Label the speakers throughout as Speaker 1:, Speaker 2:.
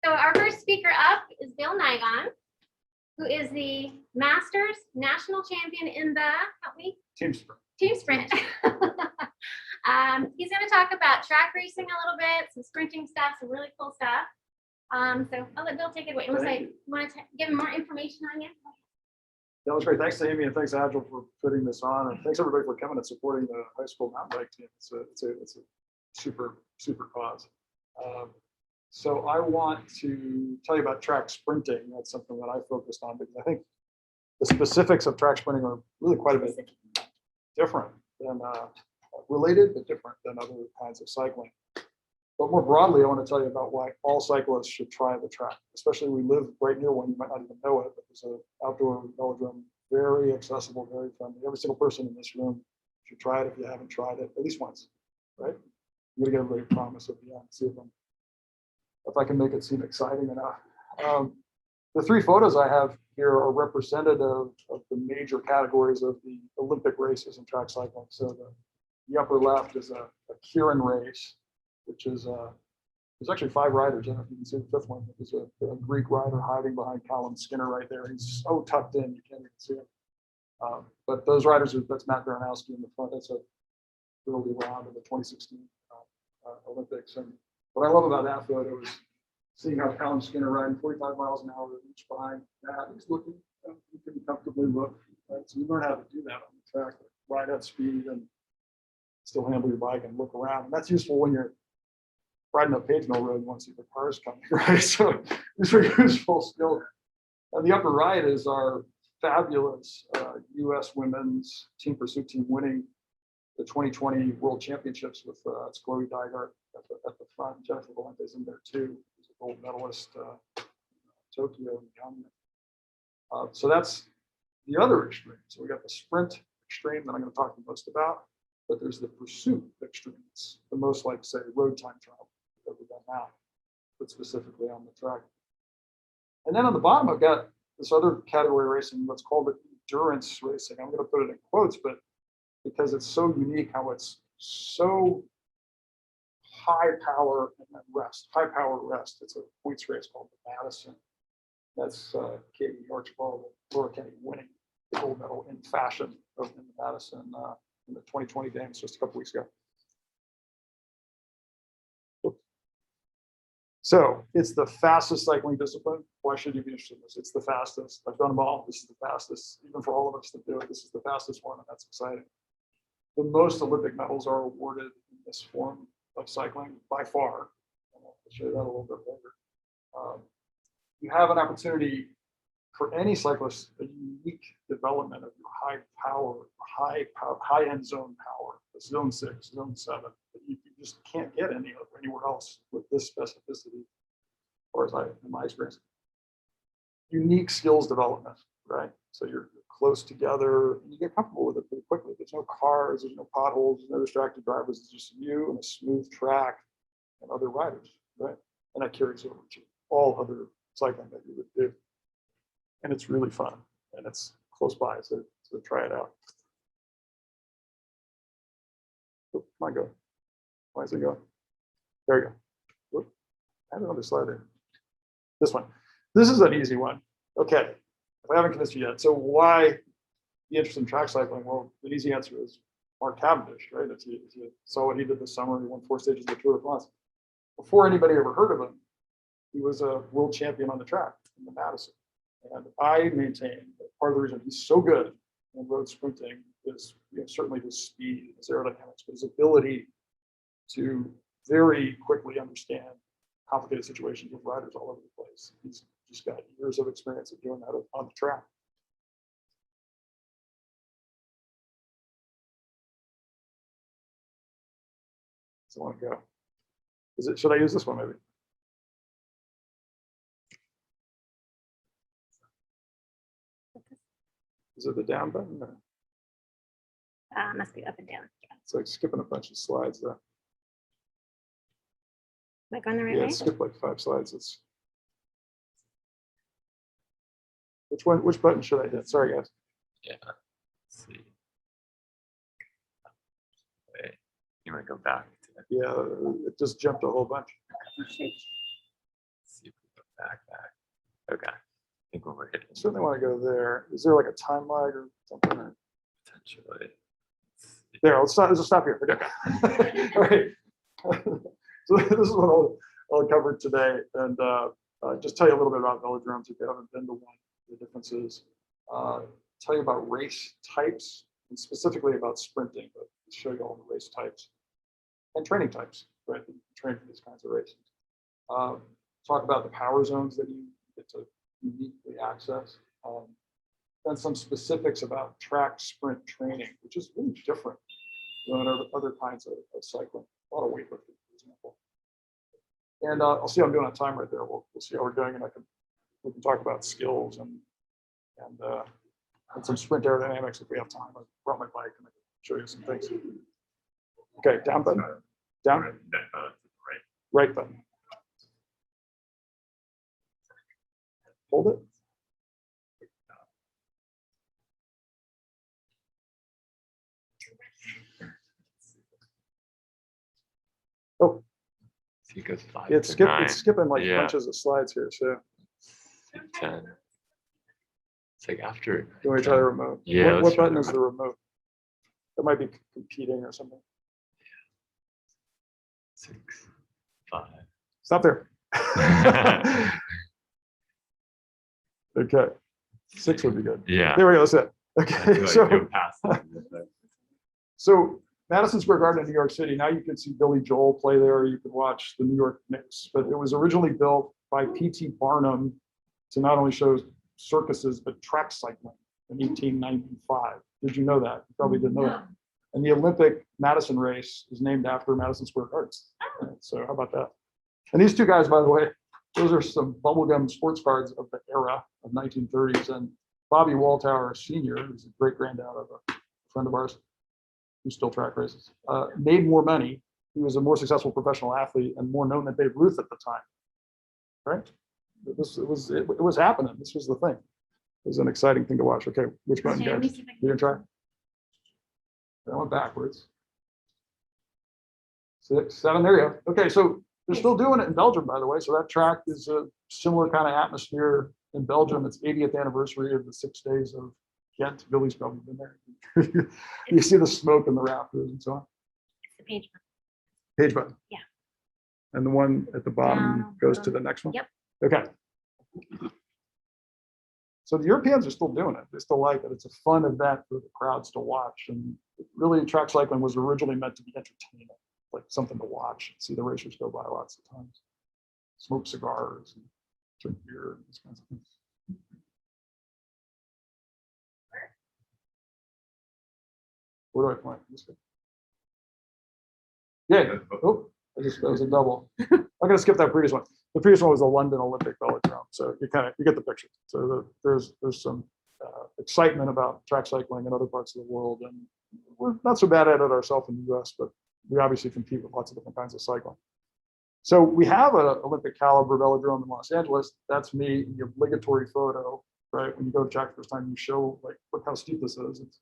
Speaker 1: So our first speaker up is Bill Nighan, who is the Masters National Champion in the
Speaker 2: Team sprint.
Speaker 1: Team sprint. He's going to talk about track racing a little bit, some sprinting stuff, some really cool stuff. So I'll let Bill take it away. Unless I want to give him more information on you.
Speaker 2: That was great. Thanks to Amy and thanks to Agile for putting this on, and thanks everybody for coming and supporting the high school mountain bike team. It's a super cause. So I want to tell you about track sprinting. That's something that I focused on because I think the specifics of track sprinting are really quite a bit different than related, but different than other kinds of cycling. But more broadly, I want to tell you about why all cyclists should try the track, especially we live right near one. You might not even know it, but there's an outdoor velodrome, very accessible, very friendly. Every single person in this room should try it if you haven't tried it at least once, right? I'm going to get a great promise at the end, see if I can make it seem exciting enough. The three photos I have here are representative of the major categories of the Olympic races in track cycling. So the upper left is a keirin race, which is there's actually 5 riders. I don't know if you can see the 5th one. There's a Greek rider hiding behind Colin Skinner right there. He's so tucked in, you can't even see him. But those riders, that's Matt Baranowski in the front. That's a early round of the 2016 Olympics. And what I love about that photo is seeing how Colin Skinner riding 45 miles an hour each behind Matt. He's looking, you can comfortably look. Right? So you learn how to do that on the track, ride at speed and still handle your bike and look around. And that's useful when you're riding up Page Mill Road and want to see the cars coming, right? So these are useful skills. On the upper right is our fabulous U.S. women's team pursuit team winning the 2020 World Championships with it's Chloe Dygart at the front. Jennifer Valente's in there too. She's a gold medalist Tokyo and Young. So that's the other extreme. So we got the sprint extreme that I'm going to talk the most about, but there's the pursuit extreme. It's the most like, say, road time trial that we've done now, but specifically on the track. And then on the bottom, I've got this other category racing, what's called endurance racing. I'm going to put it in quotes, but because it's so unique how it's so high power and then rest, high power rest. It's a points race called the Madison. That's Katie Archibald, Laura Kenny winning the gold medal in fashion in the Madison in the 2020 games just a couple weeks ago. So it's the fastest cycling discipline. Why should you be interested in this? It's the fastest. I've done them all. This is the fastest, even for all of us that do it. This is the fastest one, and that's exciting. The most Olympic medals are awarded in this form of cycling by far. And I'll show you that a little bit later. You have an opportunity for any cyclist, a unique development of your high-end zone power, zone 6, zone 7, that you just can't get anywhere else with this specificity, or as in my experience. Unique skills development, right? So you're close together, and you get comfortable with it pretty quickly. There's no cars, there's no potholes, there's no distracted drivers. It's just you and a smooth track and other riders, right? And that carries over to all other cycling that you would do. And it's really fun, and it's close by, so try it out. Oh, come on, go. Why is it going? There you go. Whoop. I have another slide there. This one. This is an easy one. Okay, if I haven't convinced you yet. So why the interest in track cycling? Well, the easy answer is Mark Cavendish, right? If you saw what he did this summer, he won 4 stages of the Tour de France. Before anybody ever heard of him, he was a world champion on the track in the Madison. And I maintain that part of the reason he's so good in road sprinting is certainly his speed, his aerodynamics, but his ability to very quickly understand complicated situations with riders all over the place. He's just got years of experience of doing that on the track. So I want to go. Should I use this one maybe? Is it the down button? Or?
Speaker 1: Must be up and down. Yeah.
Speaker 2: It's like skipping a bunch of slides there.
Speaker 1: Am I going the right
Speaker 2: Yeah,
Speaker 1: way?
Speaker 2: skip like 5 slides. Which button should I hit? Sorry, guys.
Speaker 3: Yeah. Let's see. Wait, you might go back to it.
Speaker 2: Yeah, it just jumped a whole bunch.
Speaker 1: Oh, shoot.
Speaker 3: See if we Okay. I think when we're hitting
Speaker 2: Certainly want to go there. Is there like a time lag or something? Or-
Speaker 3: potentially.
Speaker 2: There, let's stop here. Okay. All right. So this is what I'll cover today, and just tell you a little bit about velodromes if you haven't been to one, the differences. Tell you about race types, and specifically about sprinting, but show you all the race types and training types, right? You train for these kinds of races. Talk about the power zones that you get to uniquely access. And some specifics about track sprint training, which is really different than other kinds of cycling. A lot of weightlifting, for example. And I'll see how I'm doing on time right there. We'll see how we're doing, and we can talk about skills and some sprint aerodynamics if we have time. I brought my bike and I can show you some things. Okay, down button. Down. Right button. Hold it. Oh,
Speaker 3: So it goes 5
Speaker 2: it's
Speaker 3: to 9.
Speaker 2: skipping like
Speaker 3: Yeah.
Speaker 2: bunches of slides here. So
Speaker 3: 10. It's like after.
Speaker 2: you want to try the remote?
Speaker 3: Yeah,
Speaker 2: What
Speaker 3: let's try
Speaker 2: button
Speaker 3: the
Speaker 2: is the remote? It might be competing or something.
Speaker 3: 6, 5.
Speaker 2: Stop there. Okay. 6 would be good.
Speaker 3: Yeah.
Speaker 2: There we go. That's it.
Speaker 3: I
Speaker 2: Okay.
Speaker 3: feel like
Speaker 2: So,
Speaker 3: go past that.
Speaker 2: so Madison Square Garden in New York City. Now you can see Billy Joel play there. You can watch the New York Knicks. But it was originally built by P.T. Barnum to not only show circuses but track cycling in 1895. Did you know that? You probably didn't know that. And the Olympic Madison race is named after Madison Square Garden. Right, so how about that? And these two guys, by the way, those are some bubblegum sports cards of the era of 1930s. And Bobby Waltower Sr., who's a great granddad of a friend of ours, who still track races, made more money. He was a more successful professional athlete and more known than Babe Ruth at the time. Right? It was happening. This was the thing. It was an exciting thing to watch. Okay, which button,
Speaker 1: Okay, let me
Speaker 2: guys?
Speaker 1: see if I can-
Speaker 2: You gonna try? I went backwards. 6, 7, there you go. Okay, so they're still doing it in Belgium, by the way. So that track is a similar kind of atmosphere in Belgium. It's 80th anniversary of the 6 days of Ghent. Billy's probably been there. You see the smoke and the rafters and so on.
Speaker 1: It's the page.
Speaker 2: Page button.
Speaker 1: Yeah.
Speaker 2: And the one at the bottom
Speaker 1: Down,
Speaker 2: goes to
Speaker 1: bottom.
Speaker 2: the next one?
Speaker 1: Yep.
Speaker 2: Okay. So the Europeans are still doing it. They still like it. It's a fun event for the crowds to watch. And really, track cycling was originally meant to be entertainment, like something to watch, see the racers go by lots of times, smoke cigars and drink beer and these kinds of things. Where do I point? This way. Yeah. Oh, that was a double. I'm gonna skip that previous one. The previous one was the London Olympic Velodrome. So you get the picture. So there's some excitement about track cycling in other parts of the world, and we're not so bad at it ourselves in the US, but we obviously compete with lots of different kinds of cycling. So we have an Olympic caliber velodrome in Los Angeles. That's me, the obligatory photo, right? When you go to track the first time, you show like, look how steep this is. It's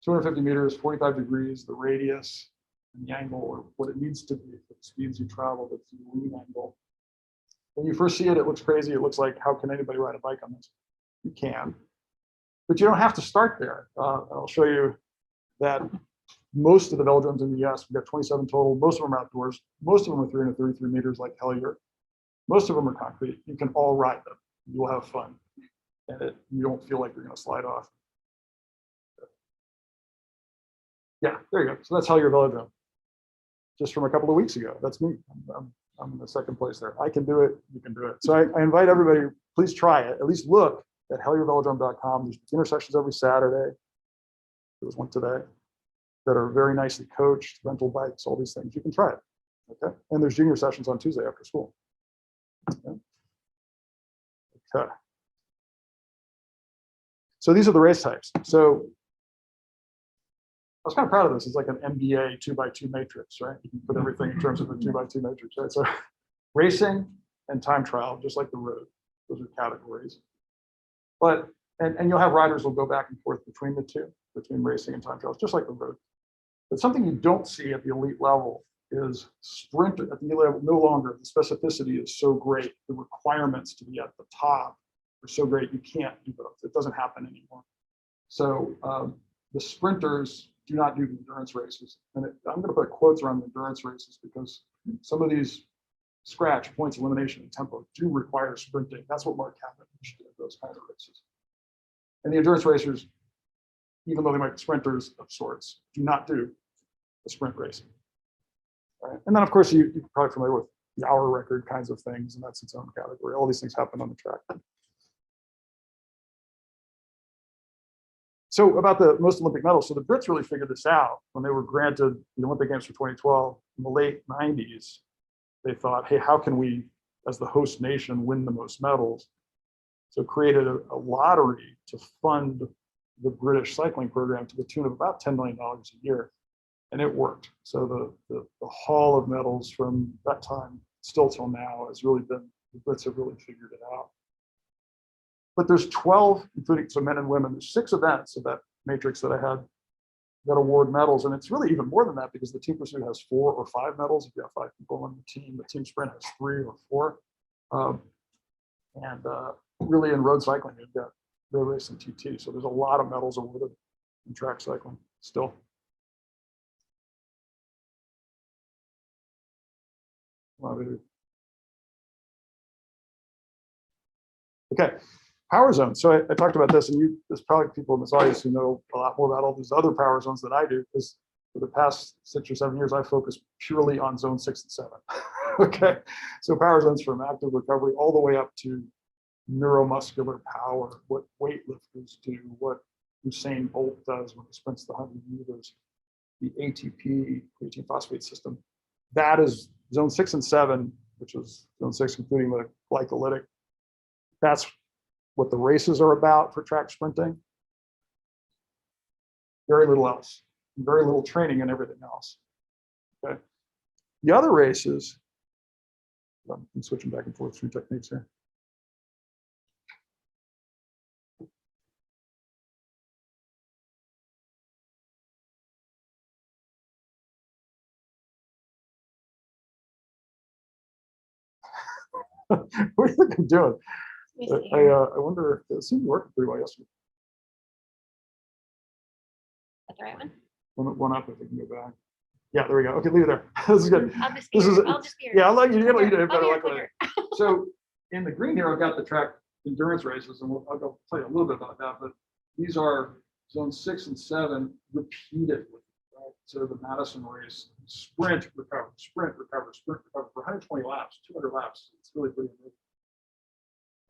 Speaker 2: 250 meters, 45 degrees, the radius and the angle, or what it needs to be for the speeds you travel, it's the lean angle. When you first see it, it looks crazy. It looks like, how can anybody ride a bike on this? You can, but you don't have to start there. I'll show you that most of the velodromes in the US, we've got 27 total. Most of them are outdoors. Most of them are 333 meters like Hellier. Most of them are concrete. You can all ride them. You will have fun. And you don't feel like you're going to slide off. Yeah, there you go. So that's Hellier Velodrome. Just from a couple of weeks ago. That's me. I'm in the second place there. I can do it. You can do it. So I invite everybody, please try it. At least look at helliervelodrome.com. There's beginner sessions every Saturday. There was one today that are very nicely coached, rental bikes, all these things. You can try it. Okay. And there's junior sessions on Tuesday after school. Okay. So these are the race types. So I was kind of proud of this. It's like an MBA 2x2 matrix, right? You can put everything in terms of a 2x2 matrix, right? So racing and time trial, just like the road, those are categories. But, and you'll have riders will go back and forth between the 2, between racing and time trials, just like the road. But something you don't see at the elite level, is sprint at the elite level, no longer, the specificity is so great, the requirements to be at the top are so great, you can't do both. It doesn't happen anymore. So the sprinters do not do the endurance races. And I'm going to put quotes around the endurance races because some of these scratch, points, elimination, and tempo do require sprinting. That's what Mark Cavendish did, those kinds of races. And the endurance racers, even though they might be sprinters of sorts, do not do the sprint racing. Right? And then, of course, you're probably familiar with the hour record kinds of things, and that's its own category. All these things happen on the track. So about the most Olympic medals, so the Brits really figured this out when they were granted the Olympic Games for 2012 in the late 90s. They thought, hey, how can we, as the host nation, win the most medals? So created a lottery to fund the British cycling program to the tune of about $10 million a year. And it worked. So the haul of medals from that time still till now has really been, the Brits have really figured it out. But there's 12, including some men and women, there's 6 events of that matrix that I had that award medals. And it's really even more than that because the team pursuit has 4 or 5 medals. If you have 5 people on the team sprint has 3 or 4. Really in road cycling, you've got road race and TT. So there's a lot of medals awarded in track cycling still. Okay, power zones. So I talked about this, and there's probably people in this audience who know a lot more about all these other power zones than I do, because for the past 6 or 7 years, I focused purely on zone 6 and 7. Okay, so power zones from active recovery all the way up to neuromuscular power, what weightlifters do, what Usain Bolt does when he sprints the 100 meters, the ATP, protein phosphate system. That is zone 6 and 7, which is zone 6, including the glycolytic. That's what the races are about for track sprinting. Very little else, very little training and everything else. Okay. The other races, I'm switching back and forth through techniques here. What do you think I'm doing? I wonder if it seemed to work pretty well yesterday.
Speaker 1: That's the right one.
Speaker 2: One up if we can go back. Yeah, there we go. Okay, leave it there. This is good.
Speaker 1: I'll just
Speaker 2: This is
Speaker 1: I'll just be your-
Speaker 2: yeah, I'll let you.
Speaker 1: clicker.
Speaker 2: You better
Speaker 1: I'll
Speaker 2: like
Speaker 1: be
Speaker 2: that.
Speaker 1: your clicker.
Speaker 2: So in the green here, I've got the track endurance races, and I'll tell you a little bit about that. But these are zone 6 and 7 repeatedly. Right? So the Madison race, sprint, recover, sprint, recover, sprint, recover for 120 laps, 200 laps. It's really pretty amazing.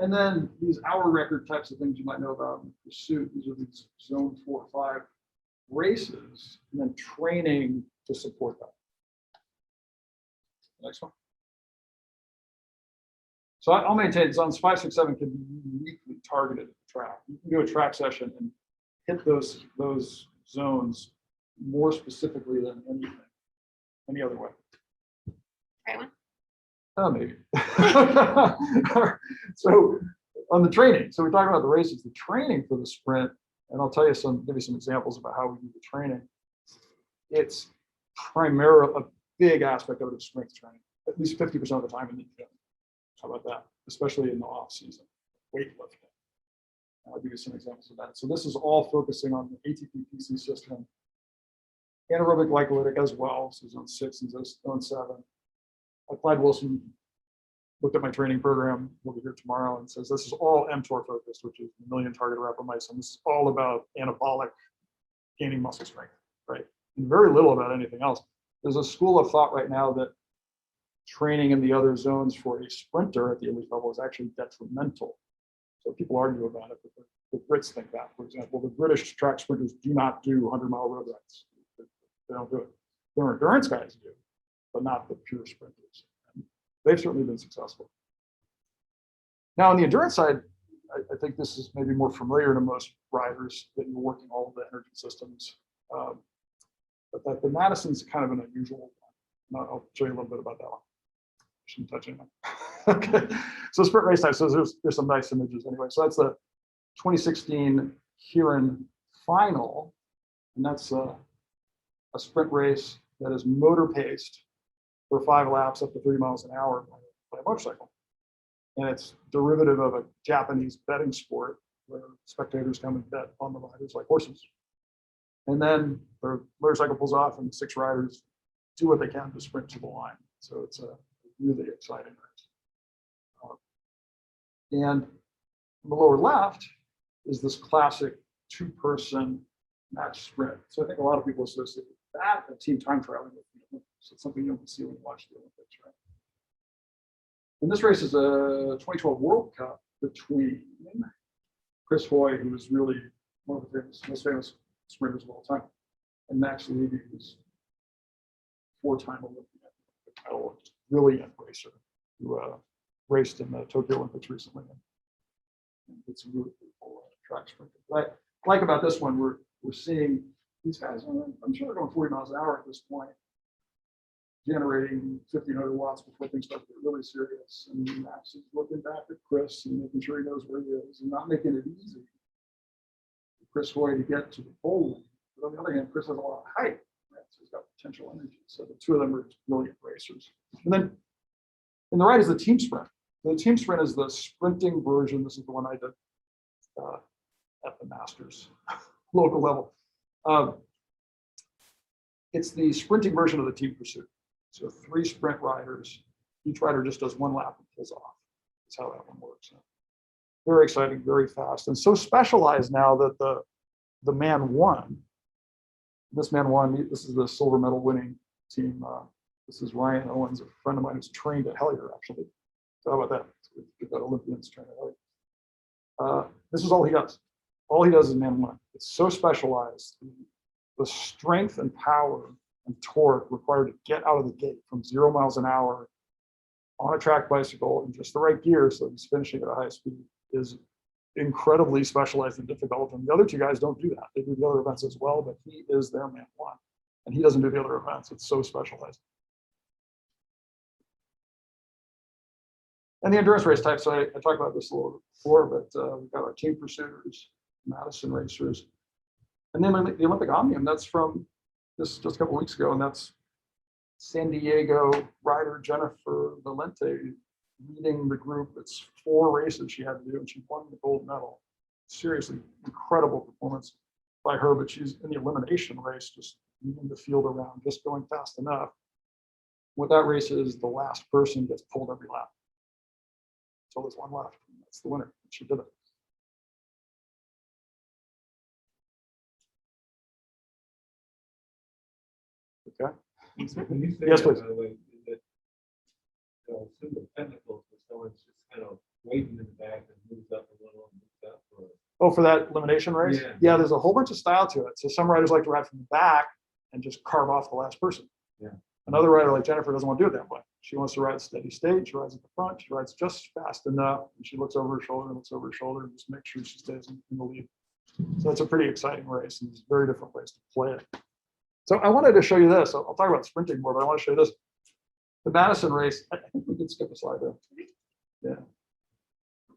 Speaker 2: And then these hour record types of things you might know about in pursuit. These are these zone 4 or 5 races, and then training to support that. Next one. So I'll maintain zones 5, 6, 7 can be uniquely targeted at the track. You can do a track session and hit those zones more specifically than any other way.
Speaker 1: Right one.
Speaker 2: Maybe. So on the training, so we're talking about the races, the training for the sprint, and I'll tell you give you some examples about how we do the training. It's primarily a big aspect of it is strength training, at least 50% of the time in the gym. How about that? Especially in the off season, weightlifting. I'll give you some examples of that. So this is all focusing on the ATP PC system, anaerobic glycolytic as well, so zone 6 and zone 7. Clyde Wilson looked at my training program, we'll be here tomorrow, and says this is all mTOR focused, which is mammalian target rapamycin. This is all about anabolic gaining muscle strength, right? And very little about anything else. There's a school of thought right now that training in the other zones for a sprinter at the elite level is actually detrimental. So people argue about it, but the Brits think that. For example, the British track sprinters do not do 100-mile road rides. They don't do it. Their endurance guys do, but not the pure sprinters. And they've certainly been successful. Now, on the endurance side, I think this is maybe more familiar to most riders that you're working all of the energy systems. But the Madison's kind of an unusual one. I'll show you a little bit about that one. Shouldn't touch anything. Okay, so sprint race time. So there's some nice images anyway. So that's the 2016 Keirin final, and that's a sprint race that is motor paced for 5 laps up to 30 miles an hour by a motorcycle. And it's derivative of a Japanese betting sport where spectators come and bet on the riders like horses. And then the motorcycle pulls off and 6 riders do what they can to sprint to the line. So it's a really exciting race. And on the lower left is this classic 2-person match sprint. So I think a lot of people associate that and team time trialing with the Olympics. It's something you don't see when you watch the Olympics, right? And this race is a 2012 World Cup between Chris Hoy, who was really one of the most famous sprinters of all time, and Max Levy, who's 4-time Olympian, title, brilliant racer who raced in the Tokyo Olympics recently. And it's a really cool track sprint. What I like about this one, we're seeing these guys, I'm sure they're going 40 miles an hour at this point, generating 1,500 watts before things start to get really serious. And Max is looking back at Chris and making sure he knows where he is and not making it easy for Chris Hoy to get to the pole line. But on the other hand, Chris has a lot of height, right? So he's got potential energy. So the two of them are brilliant racers. And then in the right is the team sprint. The team sprint is the sprinting version. This is the one I did at the Masters local level. It's the sprinting version of the team pursuit. So 3 sprint riders, each rider just does 1 lap and pulls off. That's how that one works. Very exciting, very fast, and so specialized now that the man won. This man won. This is the silver medal winning team. This is Ryan Owens, a friend of mine who's trained at Hellier, actually. So how about that? So we've got Olympians trained at Hellier. This is all he does. All he does is man one. It's so specialized. The strength and power and torque required to get out of the gate from 0 miles an hour on a track bicycle in just the right gear, so he's finishing at a high speed, is incredibly specialized and difficult. And the other 2 guys don't do that. They do the other events as well, but he is their man one. And he doesn't do the other events. It's so specialized. And the endurance race types, I talked about this a little before, but we've got our team pursuers, Madison racers, and then the Olympic Omnium, that's from this just a couple of weeks ago, and that's San Diego rider Jennifer Valente leading the group. It's 4 races she had to do, and she won the gold medal. Seriously, incredible performance by her, but she's in the elimination race, just leading the field around, just going fast enough. What that race is, the last person gets pulled every lap. So there's 1 left, and that's the winner. She did it. Okay.
Speaker 4: When you say
Speaker 2: Yes,
Speaker 4: that,
Speaker 2: please.
Speaker 4: by the way, is it super technical, so someone's just kind of waiting in the back and moves up a little and moves up? Or...
Speaker 2: Oh, for that elimination race?
Speaker 4: Yeah.
Speaker 2: There's a whole bunch of style to it. So some riders like to ride from the back and just carve off the last person.
Speaker 4: Yeah.
Speaker 2: Another rider like Jennifer doesn't want to do it that way. She wants to ride steady state. She rides at the front. She rides just fast enough. And she looks over her shoulder and looks over her shoulder and just makes sure she stays in the lead. So it's a pretty exciting race, and there's very different ways to play it. So I wanted to show you this. I'll talk about sprinting more, but I want to show you this. The Madison race, I think we can skip a slide there. Yeah.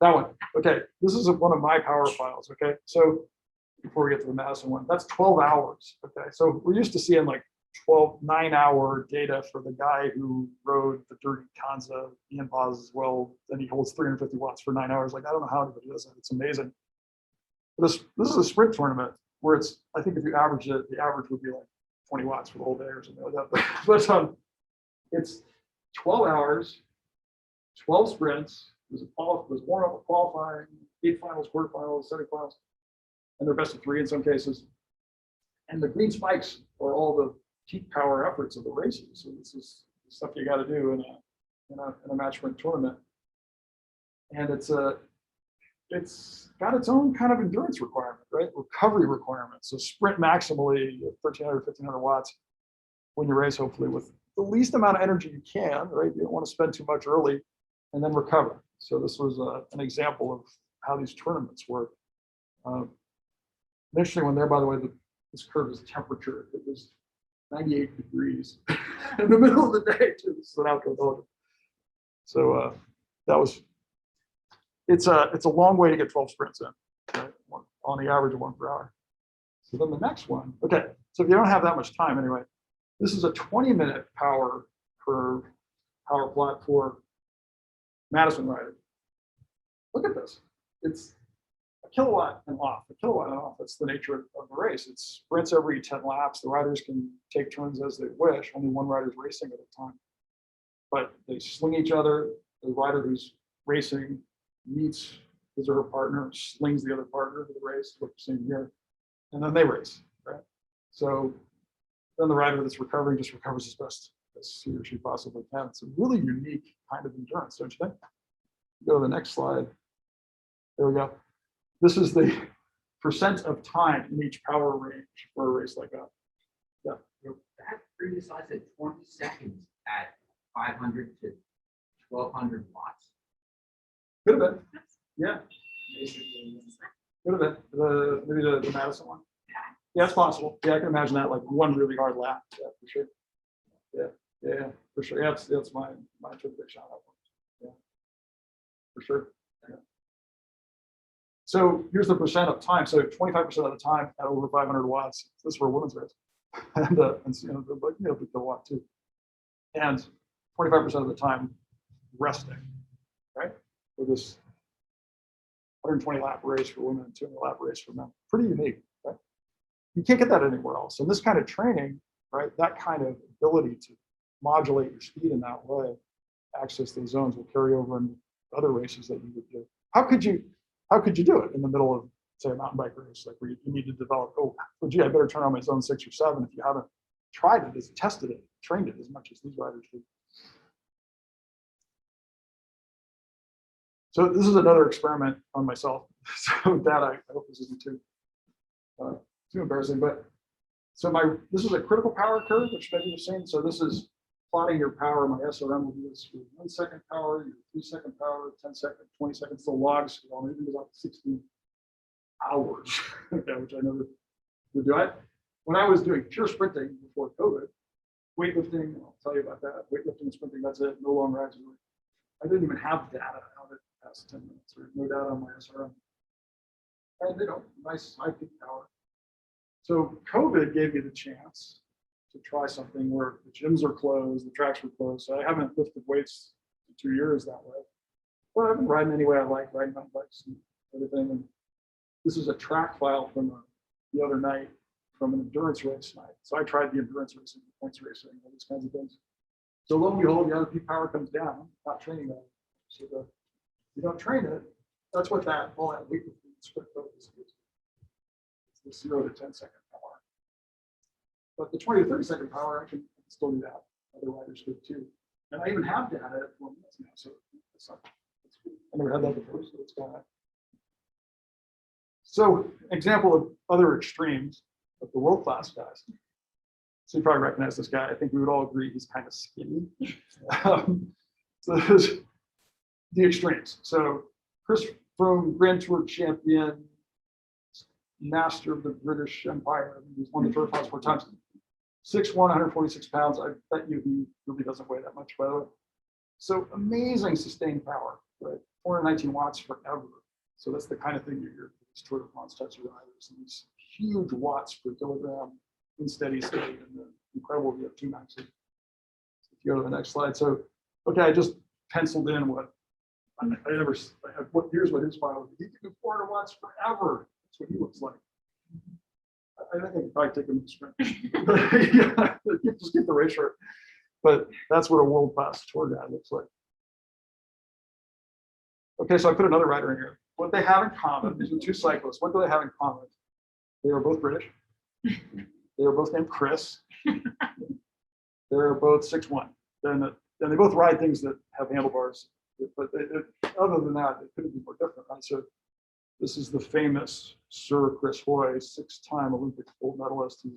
Speaker 2: That one. Okay. This is one of my power files. Okay. So before we get to the Madison one, that's 12 hours. Okay. So we're used to seeing like 9-hour data for the guy who rode the Dirty Kanza, Ian Paz as well. Then he holds 350 watts for 9 hours. Like, I don't know how anybody does that. It's amazing. This is a sprint tournament where it's, I think if you average it, the average would be like 20 watts for the whole day or something like that. But it's 12 hours, 12 sprints. There's warm up, qualifying, 8 finals, quarterfinals, semifinals, and they're best of 3 in some cases. And the green spikes are all the peak power efforts of the races. So this is stuff you got to do in a match sprint tournament. And it's got its own kind of endurance requirement, right? Recovery requirement. So sprint maximally 1,300, 1,500 watts when you race, hopefully with the least amount of energy you can, right? You don't want to spend too much early, and then recover. So this was an example of how these tournaments work. An interesting one there, by the way, this curve is temperature. It was 98 degrees in the middle of the day, too. This is an outdoor Velodrome. So that was, it's a long way to get 12 sprints in, right? On the average of 1 per hour. So then the next one, okay, so if you don't have that much time anyway, this is a 20-minute power curve power plot for Madison riders. Look at this. It's a kilowatt and off, a kilowatt and off. That's the nature of the race. It sprints every 10 laps. The riders can take turns as they wish. Only one rider is racing at a time. But they sling each other. The rider who's racing meets his or her partner, slings the other partner to the race, what you're seeing here. And then they race, right? So then the rider that's recovering just recovers as best as he or she possibly can. It's a really unique kind of endurance, don't you think? Go to the next slide. There we go. This is the percent of time in each power range for a race like that. Yeah.
Speaker 5: That previous slide said 20 seconds at 500 to 1200 watts.
Speaker 2: Could have been. Yeah. Could have been. Maybe the Madison one. Yeah, it's possible. Yeah, I can imagine that, like one really hard lap. Yeah, for sure. Yeah, for sure. Yeah, that's my interpretation on that one. Yeah, for sure. Yeah. So here's the percent of time. So 25% of the time at over 500 watts. This is for a women's race, and the watt too. And 25% of the time resting, right? For this 120 lap race for women and 200 lap race for men. Pretty unique, right? You can't get that anywhere else. And this kind of training, right? That kind of ability to modulate your speed in that way, access those zones will carry over in other races that you would do. How could you do it in the middle of, say, a mountain bike race, like where you need to develop, oh, well, gee, I better turn on my zone 6 or 7 if you haven't tried it, tested it, trained it as much as these riders do. So this is another experiment on myself. So that I hope this isn't too embarrassing, but so this is a critical power curve, which maybe you've seen. So this is plotting your power. My SRM will do this for 1 second power, your 3 second power, 10 second, 20 seconds. The logs, maybe about 16 hours, okay, which I never would do. When I was doing pure sprinting before COVID, weightlifting, I'll tell you about that. Weightlifting and sprinting, that's it. No long rides. I didn't even have data out it past 10 minutes, or no data on my SRM. And nice high peak power. So COVID gave me the chance to try something where the gyms are closed, the tracks were closed. So I haven't lifted weights in 2 years that way. But I've been riding any way I like, riding mountain bikes and everything. And this is a track file from the other night from an endurance race night. So I tried the endurance racing, the points racing, all these kinds of things. So lo and behold, the other peak power comes down, not training that. So you don't train it. That's what all that weightlifting sprint focus is. It's the 0 to 10 second power. But the 20 to 30 second power, I can still do that. Other riders could too. And I even have data at 4 minutes now. So I never had that before, so it's got that. So example of other extremes of the world-class guys. So you probably recognize this guy. I think we would all agree he's kind of skinny. So there's the extremes. So Chris Froome, Grand Tour champion, master of the British Empire. He's won the Tour de France 4 times. 6'1", 146 pounds. I bet you he really doesn't weigh that much, by the way. So amazing sustained power, right? 419 watts forever. So that's the kind of thing you hear with these Tour de France types of riders. And these huge watts per kilogram in steady state, and the incredible VO2 maxes. If you go to the next slide. So, okay, I just penciled in here's what his file is. He can do 400 watts forever. That's what he looks like. I think I could probably take him to sprint. Yeah, just get the race short. But that's what a world-class tour guy looks like. Okay, so I put another rider in here. What they have in common, these are 2 cyclists. What do they have in common? They are both British. They are both named Chris. They're both 6'1". And they both ride things that have handlebars. But other than that, it couldn't be more different. Right? So this is the famous Sir Chris Hoy, 6-time Olympic gold medalist. He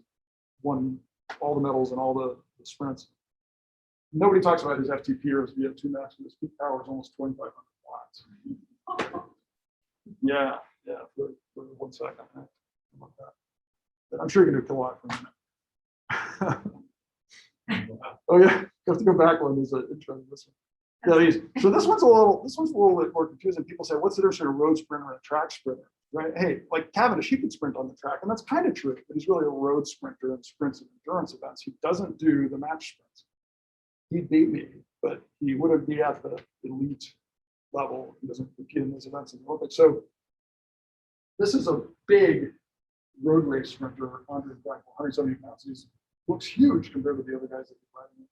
Speaker 2: won all the medals and all the sprints. Nobody talks about his FTP or his VO2 max, but his peak power is almost 2,500 watts. Yeah, for 1 second. Like that. But I'm sure you can do a kilowatt for a minute. Oh yeah, you have to go back one. There's an intro to this one. Yeah, so this one's a little bit more confusing. People say, what's the difference between a road sprinter and a track sprinter? Right? Hey, like Cavendish, he could sprint on the track, and that's kind of true, but he's really a road sprinter and sprints and endurance events. He doesn't do the match sprints. he beat me, but he wouldn't be at the elite level. He doesn't compete in these events in the Olympics. So this is a big road race sprinter, 170 pounds. He looks huge compared to the other guys that he's riding.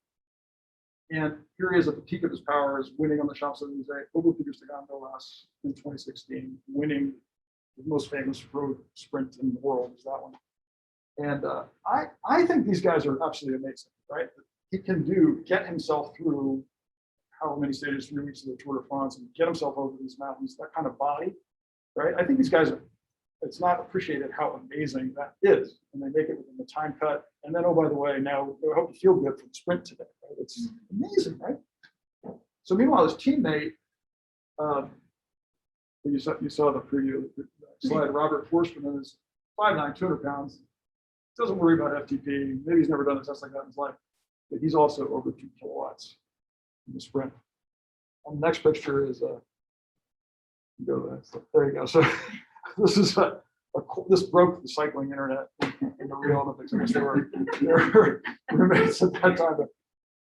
Speaker 2: And here he is at the peak of his powers, winning on the Champs-Elysees over Peter Sagan last in 2016, winning the most famous road sprint in the world is that one. And I think these guys are absolutely amazing, right? He can get himself through how many stages, 3 weeks of the Tour de France, and get himself over these mountains, that kind of body, right? I think these guys it's not appreciated how amazing that is. And they make it within the time cut. And then, oh, by the way, now I hope you feel good for the sprint today. Right? It's amazing, right? So meanwhile, his teammate, you saw the preview slide, Robert Forsman is 5'9", 200 pounds, doesn't worry about FTP. Maybe he's never done a test like that in his life, but he's also over 2 kilowatts in the sprint. And the next picture is, there you go. So this is this broke the cycling internet in the Rio Olympics. I guess they were roommates at that time. But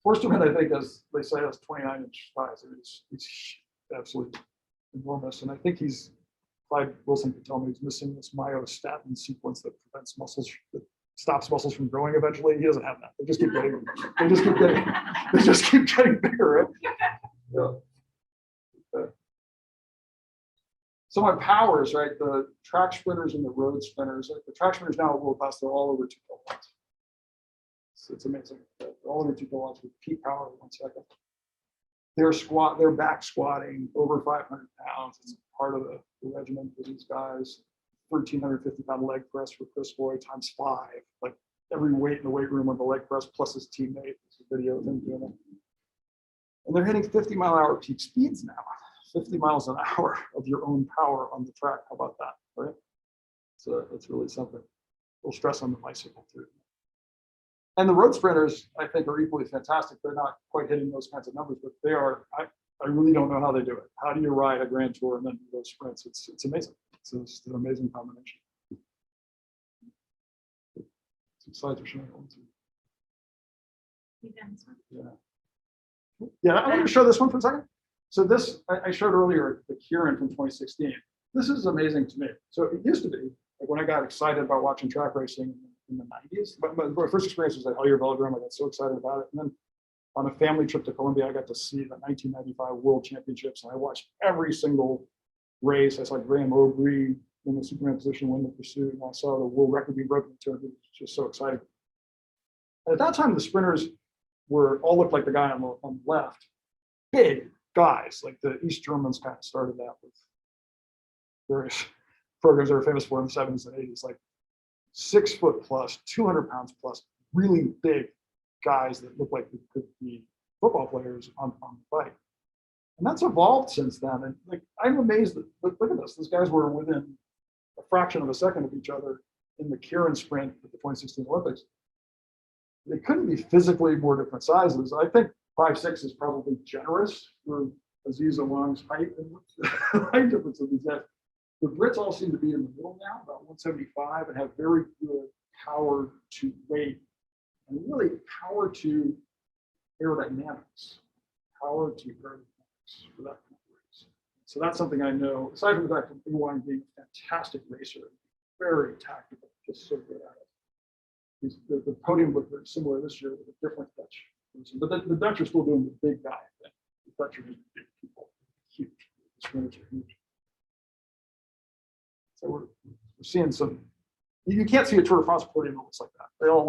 Speaker 2: Forsman, I think, as they say, has 29-inch thighs. He's absolutely enormous. And I think Clyde Wilson could tell me he's missing this myostatin sequence that prevents muscles, that stops muscles from growing eventually. He doesn't have that. They just keep getting bigger, right? Yeah. So my powers, right? The track sprinters and the road sprinters. Like the track sprinters now world class, they're all over 2 kilowatts. So it's amazing. They're all over 2 kilowatts with peak power in 1 second. They're back squatting over 500 pounds. It's part of the regimen for these guys. 1,350 pound leg press for Chris Boy times 5. Like every weight in the weight room on the leg press plus his teammate. There's a video of him doing it. And they're hitting 50-mile-an-hour peak speeds now. 50 miles an hour of your own power on the track. How about that, right? So that's really something. We'll stress on the bicycle too. And the road sprinters, I think, are equally fantastic. They're not quite hitting those kinds of numbers, but they are. I really don't know how they do it. How do you ride a Grand Tour and then do those sprints? It's amazing. It's an amazing combination. Some slides are showing one too. Yeah, I want to show this one for a second. So this, I showed earlier, the keirin from 2016. This is amazing to me. So it used to be, like when I got excited about watching track racing in the 90s, but my first experience was at Velodrome. I got so excited about it. And then on a family trip to Colombia, I got to see the 1995 World Championships. And I watched every single race. I saw Graham O'Brien in the Superman position win the pursuit. And I saw the world record being broken. It was just so exciting. And at that time, the sprinters all looked like the guy on the left. Big guys, like the East Germans kind of started that with various programs they were famous for in the 70s and 80s, like 6 foot plus, 200 pounds plus, really big guys that look like they could be football players on the bike. And that's evolved since then. And like, I'm amazed that, look at this, these guys were within a fraction of a second of each other in the keirin sprint at the 2016 Olympics. They couldn't be physically more different sizes. I think 5'6" is probably generous for Aziza Wang's height and height difference of these guys. The Brits all seem to be in the middle now, about 175, and have very good power to weight and really power to aerodynamics, for that kind of race. So that's something I know, aside from the fact that Nighan being a fantastic racer, very tactical, just so good at it. The podium looked very similar this year with a different Dutch person. But the Dutch are still doing the big guy thing. The Dutch are just big people, huge. The sprinters are huge. So we're seeing some. You can't see a Tour de France podium that looks like that. They're all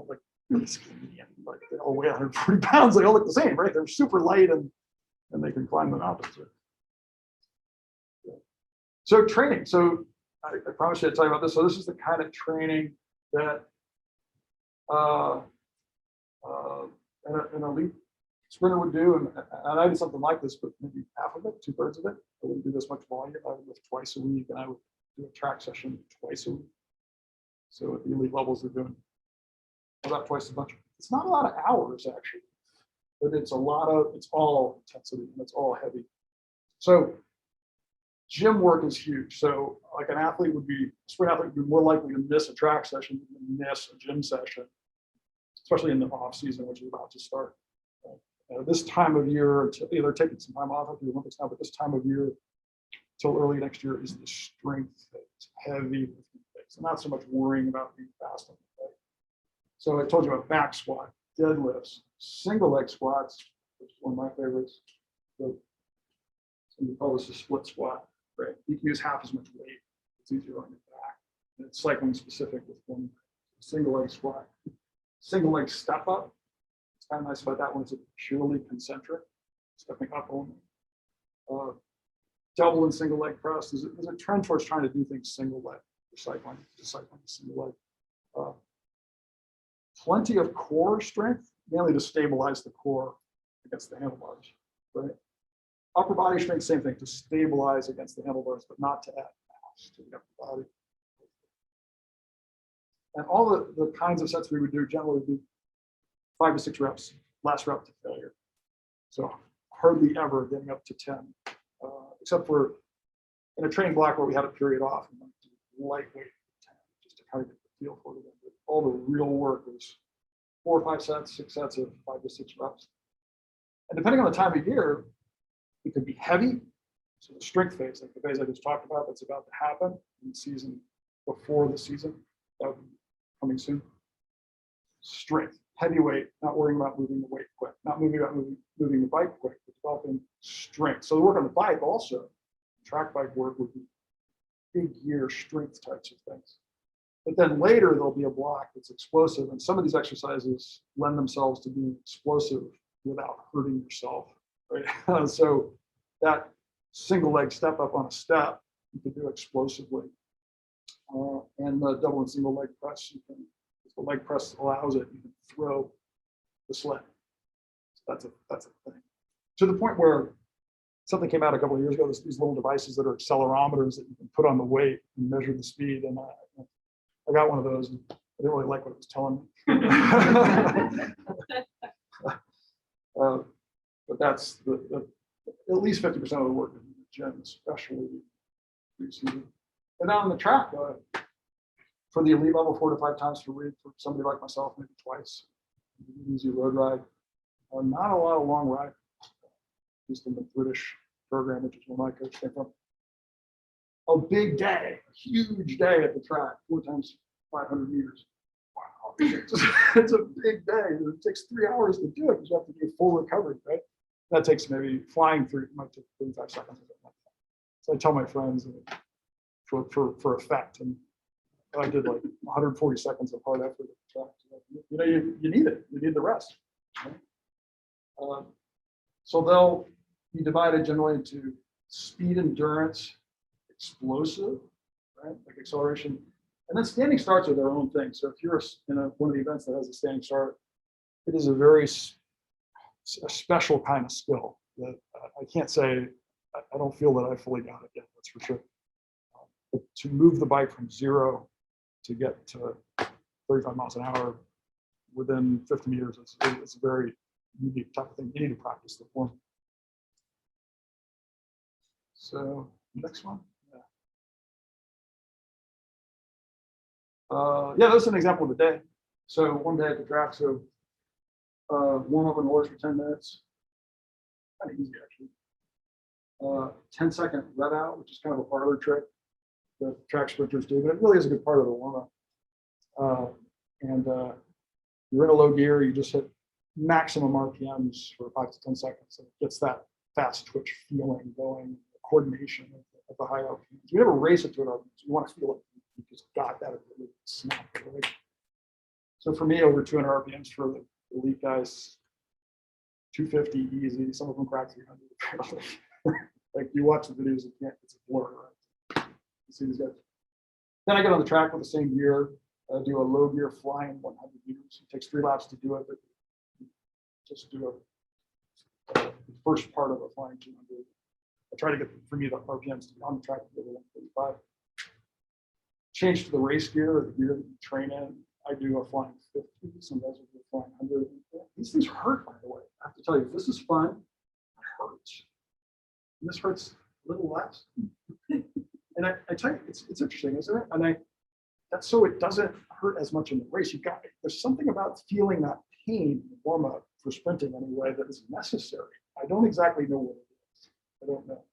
Speaker 2: like really skinny and like they all weigh 140 pounds. They all look the same, right? They're super light and they can climb the mountains. So training. So I promised you to tell you about this. So this is the kind of training that an elite sprinter would do, and I did something like this, but maybe half of it, 2/3 of it. I wouldn't do this much volume. I would lift twice a week, and I would do a track session twice a week. So at the elite levels, they're doing about twice as much. It's not a lot of hours actually, but it's all intensity and it's all heavy. So gym work is huge. So like a sprint athlete would be more likely to miss a track session than miss a gym session, especially in the off season, which is about to start. This time of year, they're taking some time off of the Olympics now, but this time of year till early next year is the strength that's heavy lifting phase, and not so much worrying about being fast on the leg. So I told you about back squat, deadlifts, single leg squats, which is one of my favorites. So we call this a split squat, right? You can use half as much weight. It's easier on your back. And it's cycling specific with one single leg squat. Single leg step up. It's kind of nice about that one. It's purely concentric, stepping up only. Double and single leg press. There's a trend towards trying to do things single leg for cycling, just cycling single leg. Plenty of core strength, mainly to stabilize the core against the handlebars, right? Upper body strength, same thing, to stabilize against the handlebars, but not to add mass to the upper body. And all the kinds of sets we would do generally would be 5 to 6 reps, last rep to failure. So hardly ever getting up to 10, except for in a training block where we had a period off and lightweight 10, just to kind of get the feel for it. But all the real work was 4 or 5 sets, 6 sets of 5 to 6 reps. And depending on the time of year, it could be heavy. So the strength phase, like the phase I just talked about, that's about to happen in the season before the season, that would be coming soon. Strength, heavyweight, not worrying about moving the weight quick, not moving about moving the bike quick, but developing strength. So the work on the bike also, track bike work would be big gear strength types of things. But then later there'll be a block that's explosive, and some of these exercises lend themselves to being explosive without hurting yourself, right? So that single leg step up on a step, you can do explosively. And the double and single leg press, you can, if the leg press allows it, you can throw the sled. So that's a thing. To the point where something came out a couple of years ago, these little devices that are accelerometers that you can put on the weight and measure the speed. And I got one of those, and I didn't really like what it was telling me. But that's at least 50% of the work in the gym, especially pre-season. And on the track, for the elite level, 4 to 5 times per week. For somebody like myself, maybe twice. Easy road ride. Not a lot of long ride. Just in the British program, which is where my coach came from. A big day, a huge day at the track, 4 times 500 meters. Wow, it's a big day. It takes 3 hours to do it because you have to do full recovery, right? That takes maybe flying through, it might take 35 seconds. So I tell my friends for effect, and I did like 140 seconds of hard effort at the track. You know, you need it. You need the rest. Right? So they'll be divided generally into speed endurance, explosive, right? Like acceleration, and then standing starts are their own thing. So if you're in one of the events that has a standing start, it is a special kind of skill that I can't say. I don't feel that I fully got it yet. That's for sure. But to move the bike from 0 to get to 35 miles an hour within 50 meters is a very unique type of thing. You need to practice the form. So next one. Yeah, that's an example of the day. So one day at the track, so warm up on the horse for 10 minutes. Kind of easy actually. 10-second rev out, which is kind of a parlor trick that track sprinters do, but it really is a good part of the warm up. And you're in a low gear, you just hit maximum RPMs for 5 to 10 seconds. And it gets that fast twitch feeling going, coordination at the high RPMs. You never race it to an RPM, so you want to feel it. You just got that really snap. Right? So for me, over 200 RPMs for the elite guys, 250 easy. Some of them crack 300. Like you watch the videos, you can't. It's a blur. Right? You see these guys. Then I get on the track with the same gear. I do a low gear flying 100 meters. It takes 3 laps to do it, but just do the first part of a flying 200. I try to get for me the RPMs to be on the track to go to 135. Change to the race gear or the gear that you train in. I do a flying 50. Some guys will do a flying 100. These things hurt, by the way. I have to tell you, this is fun. It hurts. And this hurts a little less. And I tell you, it's interesting, isn't it? And that's so it doesn't hurt as much in the race. There's something about feeling that pain in the warm up for sprinting anyway, that is necessary. I don't exactly know what it is. I don't know.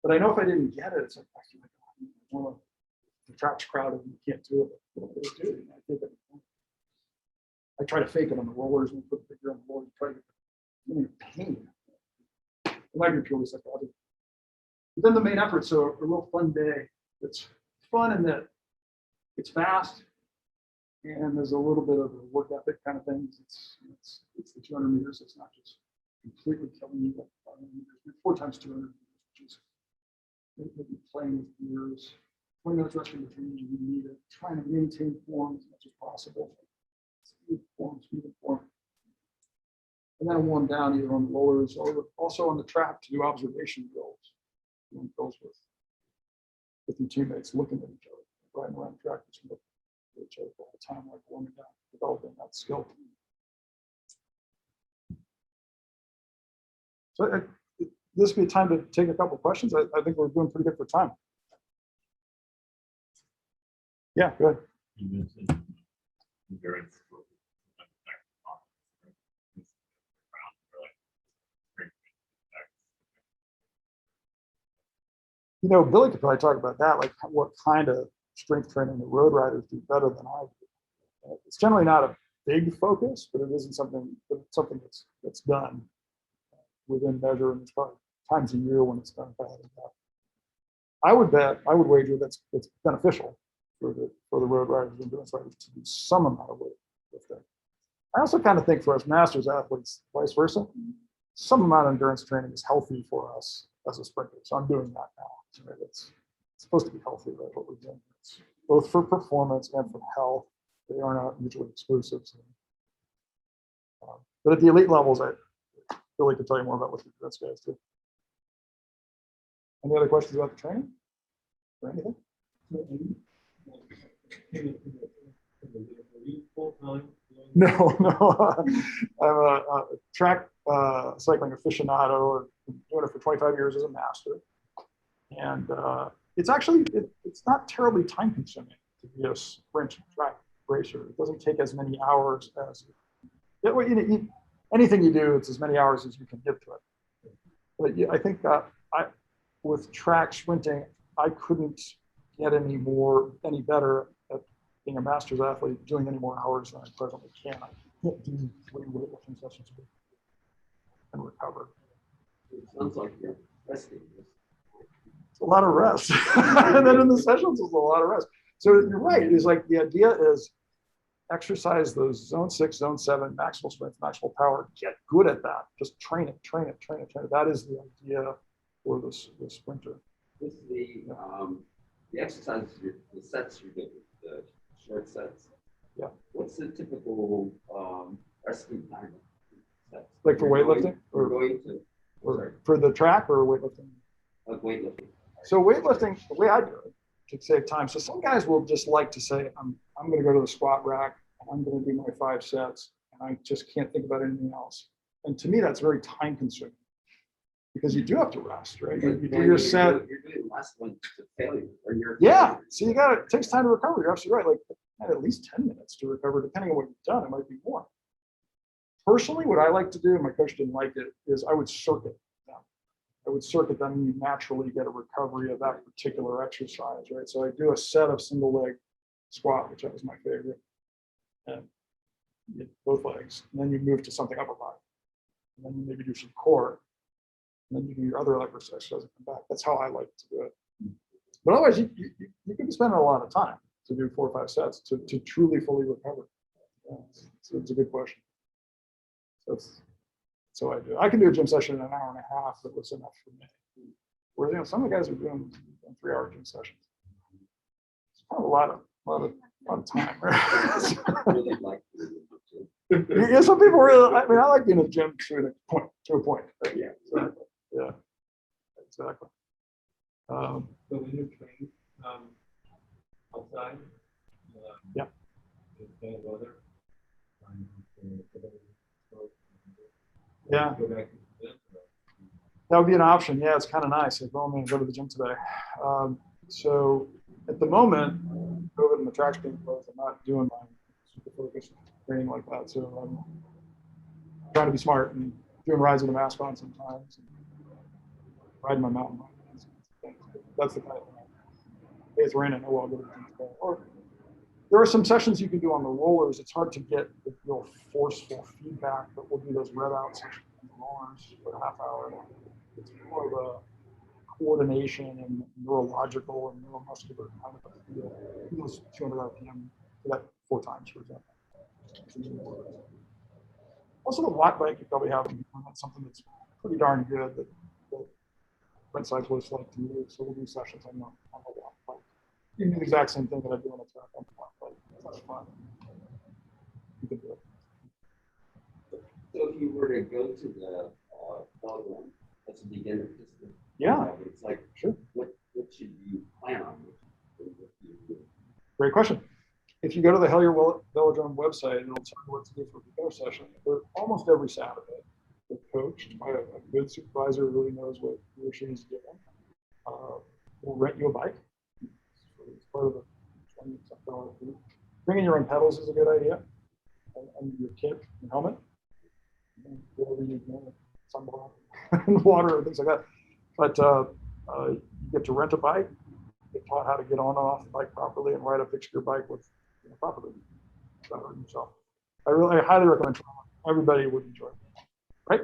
Speaker 2: But I know if I didn't get it, it's like, I feel like, oh, the track's crowded and you can't do it. What do I do? I try to fake it on the rollers and put the figure on the rollers, try to get really pain. It might be purely psychological. But then the main effort's a real fun day. It's fun in that it's fast and there's a little bit of a work ethic kind of thing. It's the 200 meters. It's not just completely killing you like 500 meters. 4 times 200 meters, which is maybe playing with gears. 20 minutes rest in between, you need it. Trying to maintain form as much as possible. Speed form. And then warm down either on the rollers or also on the track to do observation drills. Doing drills with your teammates, looking at each other, riding around the track, just looking at each other all the time, like warming down, developing that skill. So this would be a time to take a couple of questions. I think we're doing pretty good for time. Yeah, go ahead.
Speaker 3: You mentioned endurance.
Speaker 2: You know, Billy could probably talk about that, like what kind of strength training the road riders do better than I do. It's generally not a big focus, but it isn't something that's done within measure, and there's probably times a year when it's done bad. I would wager that's beneficial for the road riders and endurance riders to do some amount of weightlifting. I also kind of think for us masters athletes, vice versa, some amount of endurance training is healthy for us as a sprinter. So I'm doing that now. So it's supposed to be healthy, right? What we're doing. It's both for performance and for health. They are not mutually exclusive. So, but at the elite levels, I really could tell you more about what the endurance guys do. Any other questions about the training or anything? No. I'm a track cycling aficionado. I've been doing it for 25 years as a master. And it's actually, it's not terribly time consuming to be a sprint track racer. It doesn't take as many hours as, anything you do, it's as many hours as you can give to it. But I think that with track sprinting, I couldn't get any better at being a master's athlete, doing any more hours than I presently can. I can't do 3 weightlifting sessions a week and recover.
Speaker 5: It sounds like you're resting.
Speaker 2: It's a lot of rest. And then in the sessions, it's a lot of rest. So you're right. It's like the idea is exercise those zone 6, zone 7, maximal strength, maximal power. Get good at that. Just train it. That is the idea for the sprinter.
Speaker 5: This is the exercises, the sets you do, the short sets.
Speaker 2: Yeah.
Speaker 5: What's the typical resting time? Sets?
Speaker 2: Like for weightlifting?
Speaker 5: Or
Speaker 2: for the track or weightlifting?
Speaker 5: Weightlifting.
Speaker 2: So weightlifting, the way I do it, to save time. So some guys will just like to say, I'm going to go to the squat rack and I'm going to do my 5 sets and I just can't think about anything else. And to me, that's very time consuming because you do have to rest, right? You do your set.
Speaker 5: You're doing the last one to failure. Or you're
Speaker 2: So it takes time to recover. You're absolutely right. Like at least 10 minutes to recover, depending on what you've done. It might be more. Personally, what I like to do, and my coach didn't like it, is I would circuit them. I would circuit them and you naturally get a recovery of that particular exercise, right? So I do a set of single leg squat, which was my favorite, and both legs. And then you move to something upper body. And then you maybe do some core. And then you do your other leg exercise and come back. That's how I like to do it. But otherwise, you can be spending a lot of time to do 4 or 5 sets to truly fully recover. Yeah, so it's a good question. So I do. I can do a gym session in an hour and a half. That was enough for me. Whereas some of the guys are doing 3-hour gym sessions. It's kind of a lot of time, right?
Speaker 5: really like
Speaker 2: Yeah, some people really. I mean, I like being in the gym to a point. Right?
Speaker 5: Yeah.
Speaker 2: Exactly. Yeah. Exactly.
Speaker 4: So when you train outside,
Speaker 2: Yeah.
Speaker 4: in bad weather,
Speaker 2: Yeah.
Speaker 4: go back to the gym.
Speaker 2: That would be an option. Yeah, it's kind of nice. Like, well, I'm going to go to the gym today. So at the moment, COVID and the track's being closed, I'm not doing my super focused training like that. So trying to be smart and doing rides with a mask on sometimes, and riding my mountain bike. That's the kind of thing. Hey, it's raining. Oh, well, I'll go to the gym. Or there are some sessions you can do on the rollers. It's hard to get the real forceful feedback, but we'll do those rev out sessions on the rollers for a half hour. It's more of a coordination and neurological and neuromuscular kind of a feel. Those 200 RPM for that 4 times, for example. Also, the watt bike you probably have something that's pretty darn good that Brent cyclists like to use. So we'll do sessions on the watt bike. You can do the exact same thing that I do on the track on the watt bike. That's fun. You can do it.
Speaker 6: So if you were to go to the Velodrome as a beginner,
Speaker 2: Yeah,
Speaker 6: it's like,
Speaker 2: sure.
Speaker 6: What should you plan on?
Speaker 2: Great question. If you go to the Hellier Velodrome website, it'll tell you what to do for a beginner session. They're almost every Saturday. They're coached by a good supervisor who really knows what he or she is doing. We'll rent you a bike. It's part of the $20 fee. Bringing your own pedals is a good idea, and your kit and helmet, and whatever you know, sunblock and water and things like that. But you get to rent a bike, get taught how to get on and off the bike properly, and ride a fix your bike with properly. So I highly recommend trying it. Everybody would enjoy it, right?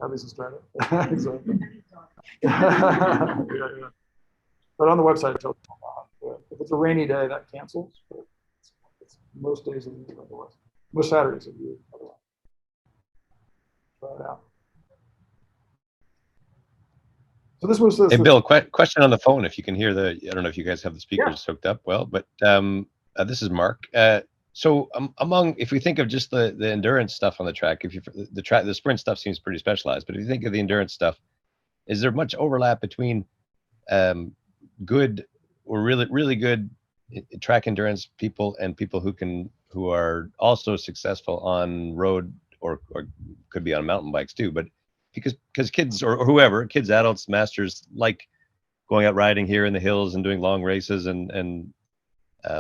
Speaker 2: At least it's trying it. Exactly. Yeah. But on the website, it tells you a lot. If it's a rainy day, that cancels. But it's most days of the year otherwise. Most Saturdays of the year otherwise. Try it out. So this was
Speaker 7: Hey, Bill, question on the phone. If you can hear I don't know if you guys have the speakers hooked up well, but this is Mark. So if we think of just the endurance stuff on the track, the sprint stuff seems pretty specialized, but if you think of the endurance stuff, is there much overlap between good or really good track endurance people and people who are also successful on road or could be on mountain bikes too, but because kids or whoever, kids, adults, masters like going out riding here in the hills and doing long races and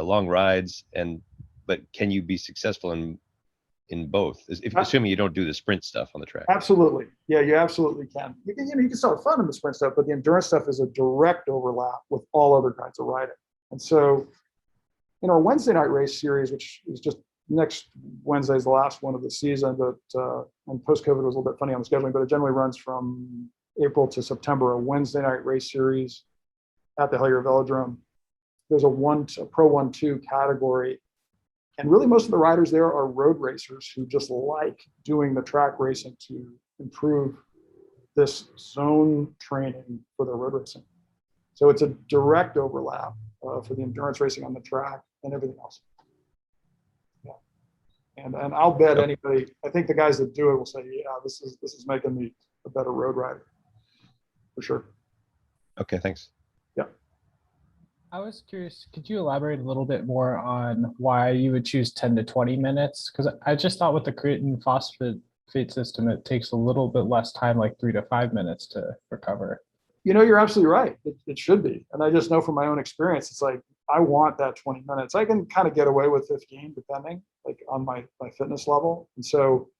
Speaker 7: long rides, but can you be successful in both? Assuming you don't do the sprint stuff on the track.
Speaker 2: Absolutely. Yeah, you absolutely can. You can still have fun in the sprint stuff, but the endurance stuff is a direct overlap with all other kinds of riding. And so in our Wednesday night race series, which is just next Wednesday is the last one of the season, but and post-COVID was a little bit funny on the scheduling, but it generally runs from April to September, a Wednesday night race series at the Hellier Velodrome. There's a Pro 1-2 category. And really most of the riders there are road racers who just like doing the track racing to improve this zone training for their road racing. So it's a direct overlap for the endurance racing on the track and everything else. Yeah. And I'll bet anybody, I think the guys that do it will say, yeah, this is making me a better road rider for sure.
Speaker 7: Okay, thanks.
Speaker 2: Yeah.
Speaker 8: I was curious, could you elaborate a little bit more on why you would choose 10 to 20 minutes? Because I just thought with the creatine phosphate system, it takes a little bit less time, like 3 to 5 minutes to recover.
Speaker 2: You're absolutely right. It should be. And I just know from my own experience, it's like, I want that 20 minutes. I can kind of get away with 15, depending, like on my fitness level. And so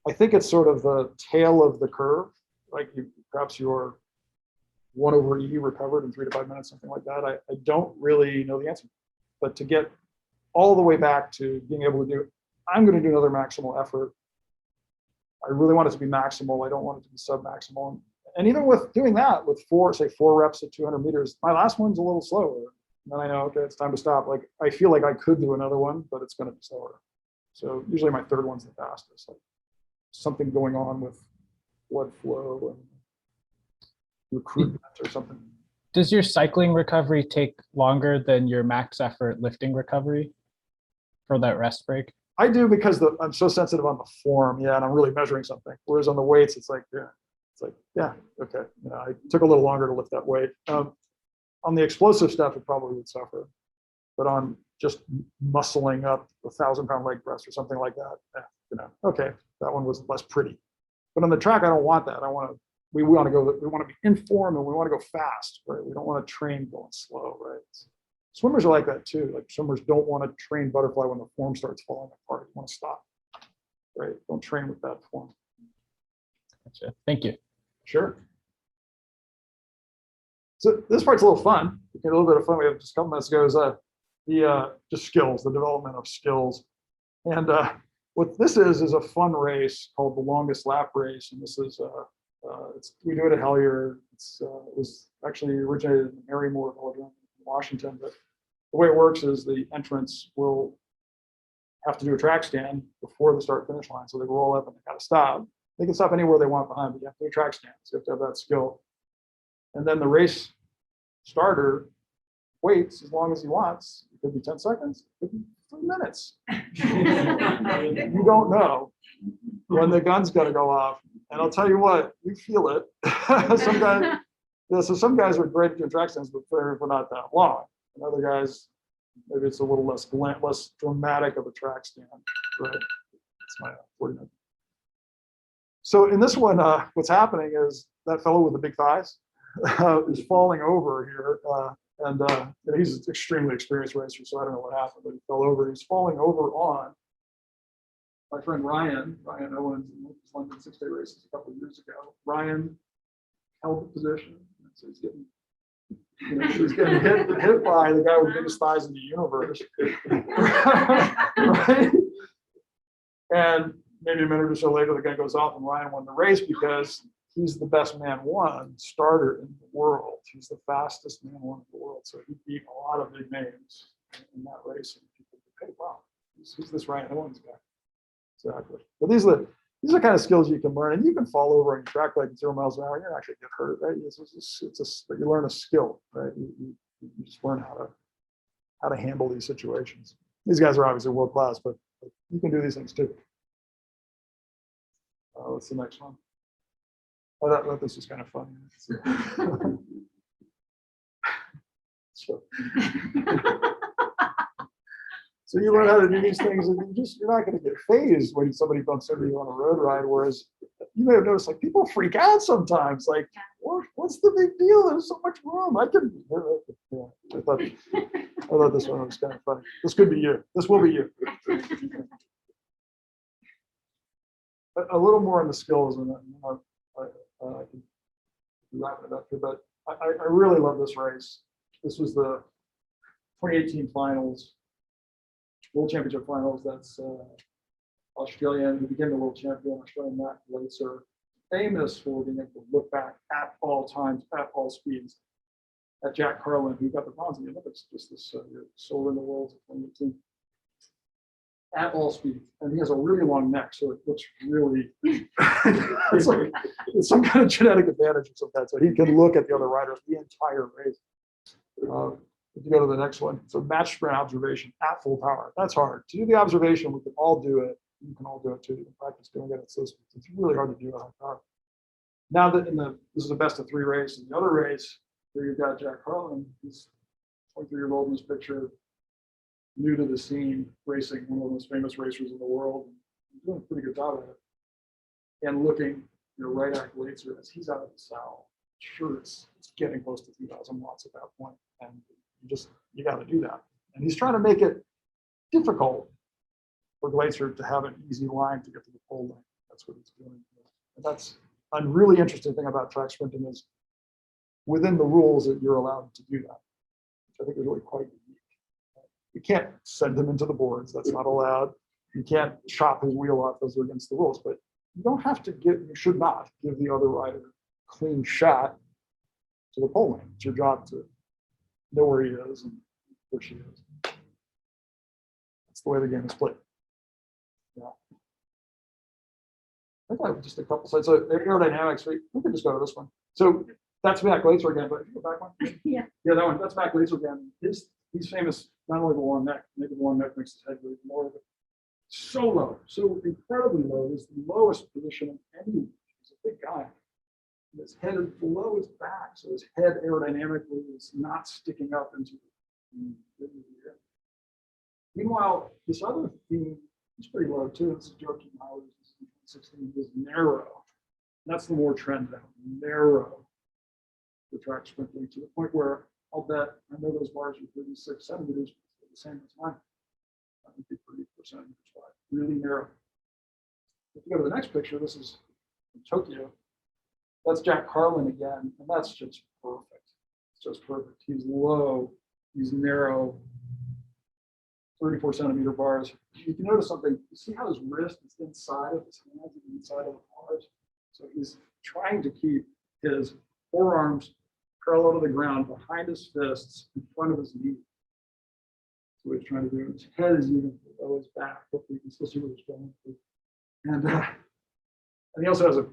Speaker 2: I think it's sort of the tail of the curve. Like perhaps you're 1/E recovered in 3 to 5 minutes, something like that. I don't really know the answer, but to get all the way back to being able to do, I'm going to do another maximal effort. I really want it to be maximal. I don't want it to be sub-maximal. And even with doing that, with 4 reps at 200 meters, my last one's a little slower. And then I know, okay, it's time to stop. Like, I feel like I could do another one, but it's going to be slower. So usually my third one's the fastest. Like something going on with blood flow and recruitment or something.
Speaker 8: Does your cycling recovery take longer than your max effort lifting recovery for that rest break?
Speaker 2: I do, because I'm so sensitive on the form, and I'm really measuring something. Whereas on the weights, it's like, okay. I took a little longer to lift that weight. On the explosive stuff, it probably would suffer. But on just muscling up a 1,000-pound leg press or something like that, okay, that one was less pretty. But on the track, I don't want that. We want to be in form and we want to go fast, right? We don't want to train going slow, right? Swimmers are like that too. Like swimmers don't want to train butterfly when the form starts falling apart. You want to stop. right? Don't train with that form.
Speaker 8: Gotcha. Thank you.
Speaker 2: Sure. So this part's a little fun. We get a little bit of fun. We have just a couple minutes ago is just skills, the development of skills. And what this is a fun race called the longest lap race. And this is we do it at Hellier. It was actually originated in the Marymore Velodrome in Washington. But the way it works is the entrants will have to do a track stand before the start finish line. So they roll up and they got to stop. They can stop anywhere they want behind, but you have to do a track stand. So you have to have that skill. And then the race starter waits as long as he wants. It could be 10 seconds, it could be 3 minutes. You don't know when the gun's going to go off. And I'll tell you what, you feel it. Some guys are great at doing track stands, but they're not that long. And other guys, maybe it's a little less dramatic of a track stand. Right? It's my 40 minutes. So in this one, what's happening is that fellow with the big thighs is falling over here. And he's an extremely experienced racer, so I don't know what happened, but he fell over. He's falling over on my friend Ryan Owens in his London 6-day races a couple of years ago. Ryan held the position. So he's getting hit by the guy with the biggest thighs in the universe. Right? And maybe a minute or so later, the guy goes off and Ryan won the race because he's the best man one starter in the world. He's the fastest man one in the world. So he beat a lot of big names in that race. And people go, hey, wow, who's this Ryan Owens guy? Exactly. But these are the kind of skills you can learn, and you can fall over on your track like 0 miles an hour. You're not actually get hurt, right? You learn a skill, right? You just learn how to handle these situations. These guys are obviously world class, but you can do these things too. What's the next one? I thought this was kind of funny. So you learn how to do these things, and you're not going to get fazed when somebody bumps into you on a road ride. Whereas you may have noticed, like, people freak out sometimes. Like, what's the big deal? There's so much room. I thought this one was kind of funny. This could be you. This will be you. A little more on the skills, and I can wrap it up here. But I really love this race. This was the 2018 finals. World Championship finals. That's Australian, who became the world champion, Australian Matt Glazer, famous for being able to look back at all times, at all speeds, at Jack Carlin, who got the bronze in the Olympics, just this silver in the world in 2018, at all speeds. And he has a really long neck, so it looks really, it's some kind of genetic advantage of some kind. So he can look at the other riders the entire race. If you go to the next one, so match sprint observation at full power. That's hard. To do the observation, we can all do it. You can all do it too. You can practice doing it. It's really hard to do at high power. Now that this is a best of 3 race, in the other race, here you've got Jack Carlin. He's 23-year-old in this picture, new to the scene, racing, one of the most famous racers in the world. He's doing a pretty good job at it. And looking, right at Glazer as he's out of the saddle. Sure, it's getting close to 2,000 watts at that point, and you got to do that. And he's trying to make it difficult for Glazer to have an easy line to get to the pole lane. That's what he's doing. And that's a really interesting thing about track sprinting is within the rules that you're allowed to do that, which I think is really quite unique. You can't send him into the boards. That's not allowed. You can't chop his wheel off. Those are against the rules. But you don't have to you should not give the other rider a clean shot to the pole lane. It's your job to know where he is and where she is. That's the way the game is played. Yeah. I think I have just a couple slides. So aerodynamics, we could just go to this one. So that's Matt Glazer again, but if you go back one.
Speaker 1: Yeah.
Speaker 2: Yeah, that one. That's Matt Glazer again. He's famous not only the long neck, maybe the long neck makes his head really more of it. So low, so incredibly low. It's the lowest position of any. He's a big guy. His head is below his back, so his head aerodynamically is not sticking up into the air. Meanwhile, this other theme is pretty low too. This is Joachim Meyer's 2016. Is narrow. That's the more trend now. Narrow the track sprinting to the point where I'll bet I know those bars are 36 centimeters, the same as mine. I think 30% really narrow. If you go to the next picture, this is in Tokyo. That's Jack Carlin again, and that's just perfect. It's just perfect. He's low, he's narrow, 34 centimeter bars. You can notice something. You see how his wrist is inside of his hands and inside of the bars? So he's trying to keep his forearms parallel to the ground behind his fists in front of his knee. That's what he's trying to do. His head is even below his back. Hopefully you can still see what he's going through. And he also has a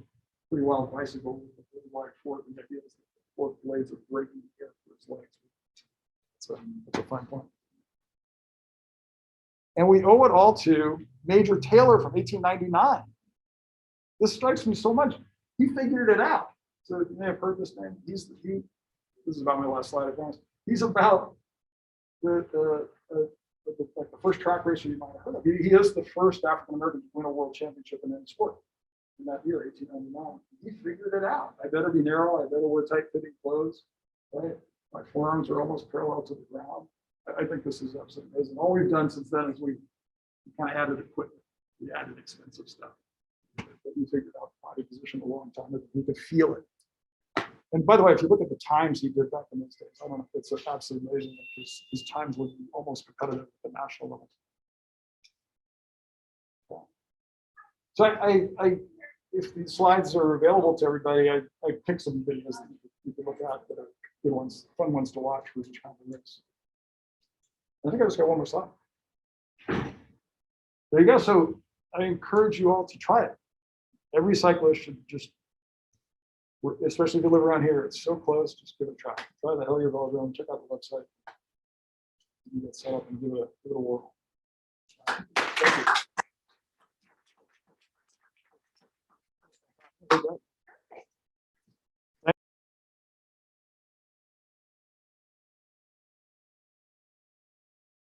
Speaker 2: pretty wild bicycle with a really wide fork. And the idea is that the fork blades are breaking the air for his legs. That's a fun point. And we owe it all to Major Taylor from 1899. This strikes me so much. He figured it out. So you may have heard this name. This is about my last slide, I promise. He's about the first track racer you might have heard of. He is the first African American to win a world championship in any sport in that year, 1899. He figured it out. I better be narrow. I better wear tight fitting clothes. Right? My forearms are almost parallel to the ground. I think this is absolutely amazing. All we've done since then is we kind of added equipment. We added expensive stuff. But we figured out body position a long time ago. We could feel it. And by the way, if you look at the times he did back in those days, I don't know if it's absolutely amazing. His times would be almost competitive at the national level. So if these slides are available to everybody, I picked some videos that you can look at that are good ones, fun ones to watch for each kind of race. I think I just got one more slide. There you go. So I encourage you all to try it. Every cyclist should just, especially if you live around here, it's so close, just give it a try. Try the hell of your Velodrome, check out the website. You get set up and give it a whirl. Thank you.